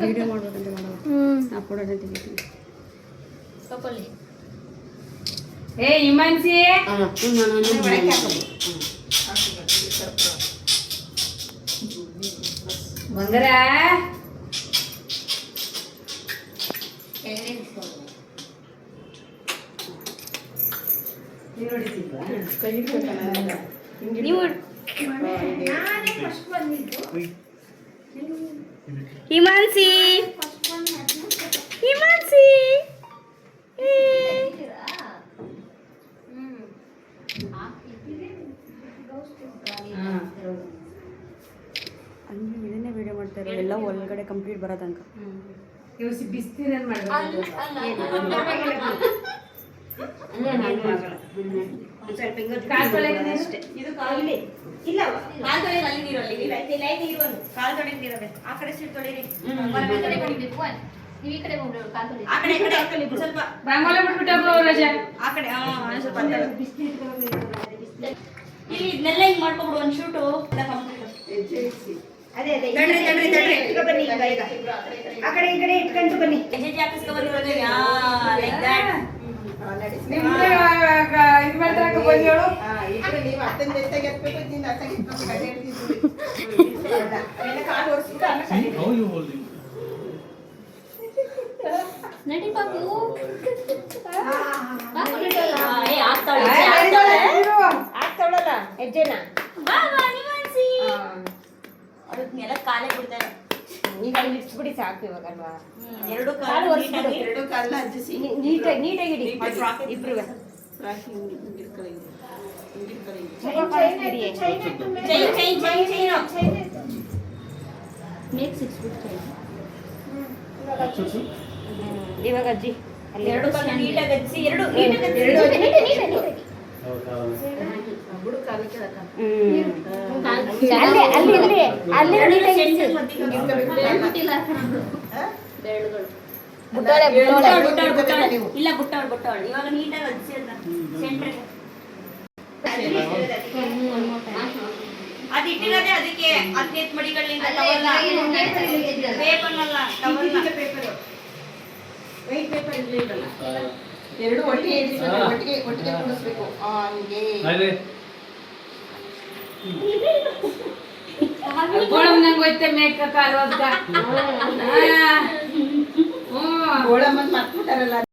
Video ಮಾಡ್ಬೇಕಂತ ಮಾಡೋ ನಾ ಫೋಟೋ ತೆಗಿತೀನಿ ಕಪ್ಪಲ್ಲಿ ಏ ಇಮಾನ್ಸಿ ಬಂಗಾರ ನೀವು ಹಿಮಾನ್ಸಿ ಹಿಮಾನ್ಸಿ ಅಲ್ಲಿ ಇದನ್ನೇ ವಿಡಿಯೋ ಮಾಡ್ತಾರೆ ಎಲ್ಲ ಒಳಗಡೆ ಕಂಪ್ಲೀಟ್ ಬರೋ ತನಕ ಇವ್ಸಿ ಬಿಸ್ತೀರನ್ ಮಾಡ್ಬೇಕು ಕಾಲ್ ತೊಳೆಯೋದು ಅಷ್ಟೇ. ಇದು ಕಾಲಿಗೆ ಇಲ್ಲ ಕಾಲ್ ತೊಳೆಯೋದು ಅಲ್ಲಿ ನೀರು ಅಲ್ಲಿ ಇಲ್ಲ ಇಲ್ಲ ನೀರು ಒಂದು ಕಾಲ್ ತೊಳೆಯೋದು ನೀರದೆ ಆ ಕಡೆ ಸೀಟ್ ತೊಳೆಯಿರಿ ನೀವು ಈ ಕಡೆ ಹೋಗ್ರಿ ಕಾಲ್ ತೊಳೆಯಿರಿ ಆ ಕಡೆ ಸ್ವಲ್ಪ ಬಾಂಗೋಲ ಬಿಟ್ಬಿಟ್ಟು ರಜಾ ಆ ಕಡೆ ಸ್ವಲ್ಪ ಇಲ್ಲಿ ಇದನ್ನೆಲ್ಲ ಹಿಂಗ್ ಮಾಡ್ಕೊಬಿಡು ಒಂದು ಶೂಟು ಅದೇ ಅದೇ ತಡ್ರಿ ಇಟ್ಕೊ ಬನ್ನಿ ಈಗ ಆ ಕಡೆ ಈ ಕಡೆ ಇಟ್ಕೊಂಡು ಬನ್ನಿ ಹೆಜ್ಜೆ ಹಾಕಿಸ್ಕೊ ಬಂದಿರೋದು ಲೈಕ್ ದಟ್ ನಿಮ್ಗೆ ಇದು ಮಾಡ್ತಾರಕ್ಕ ಬಂದಿಯೋಳು ನೀವು ಅತ್ತನ ಜೊತೆಗೆ ಎತ್ಬೇಕು ನೀನು ಅತ್ತಗೆ ಎತ್ಬೇಕು ಕಡೆ ಹಿಡಿದಿದ್ದು ಕಾಲು ಓಡಿಸ್ಬಿಟ್ಟು ಆಮೇಲೆ ನಡಿ ಪಾಪು ಆಗ್ತಾವಳಲ್ಲ ಹೆಜ್ಜೆನ ಬಾ ಬಾ ನಿವಾಸಿ ಅದಕ್ಕೆಲ್ಲ ಕಾಲೇ ಬಿಡ್ತಾರೆ ಈಗ ಇಡ್ಸ್ಬಿಡಿ ಸಾಕು ಇವಾಗ ಅಲ್ವಾ ಎರಡು ಕಾಲು ಎರಡು ಕಾಲ ಅಜ್ಜಿಸಿ ನೀಟಾಗಿ ಇಡಿ ಇಬ್ರು ಇವಾಗ ಅಜ್ಜಿ ಎರಡು ಕಾಲು ನೀಟಾಗಿ ಹಚ್ಚಿ ಎರಡು ಇಲ್ಲ ಬುಟ್ಟವಳು ಇವಾಗ ನೀಟಾಗಿ ಹಚ್ಚಿ ಸೆಂಟ್ರಿಗೆ ಅದು ಇಟ್ಟಿರೋದೇ ಅದಕ್ಕೆ 15 ಮಡಿಗಳಿಂದ ಪೇಪರ್ನಲ್ಲ ವೈಟ್ ಪೇಪರ್ ಇರಲಿಲ್ಲ ಎರಡು ಒಟ್ಟಿಗೆ ಕೂಡಿಸ್ಬೇಕು ಹಂಗೆ ಗೋಳಮ್ಮನಂಗೆ ಹೋಯ್ತೆ ಮೇಕ ಕಾಲು ಗೋಳಮ್ಮ ಮರ್ತ್ಬಿಟ್ಟಾರಲ್ಲ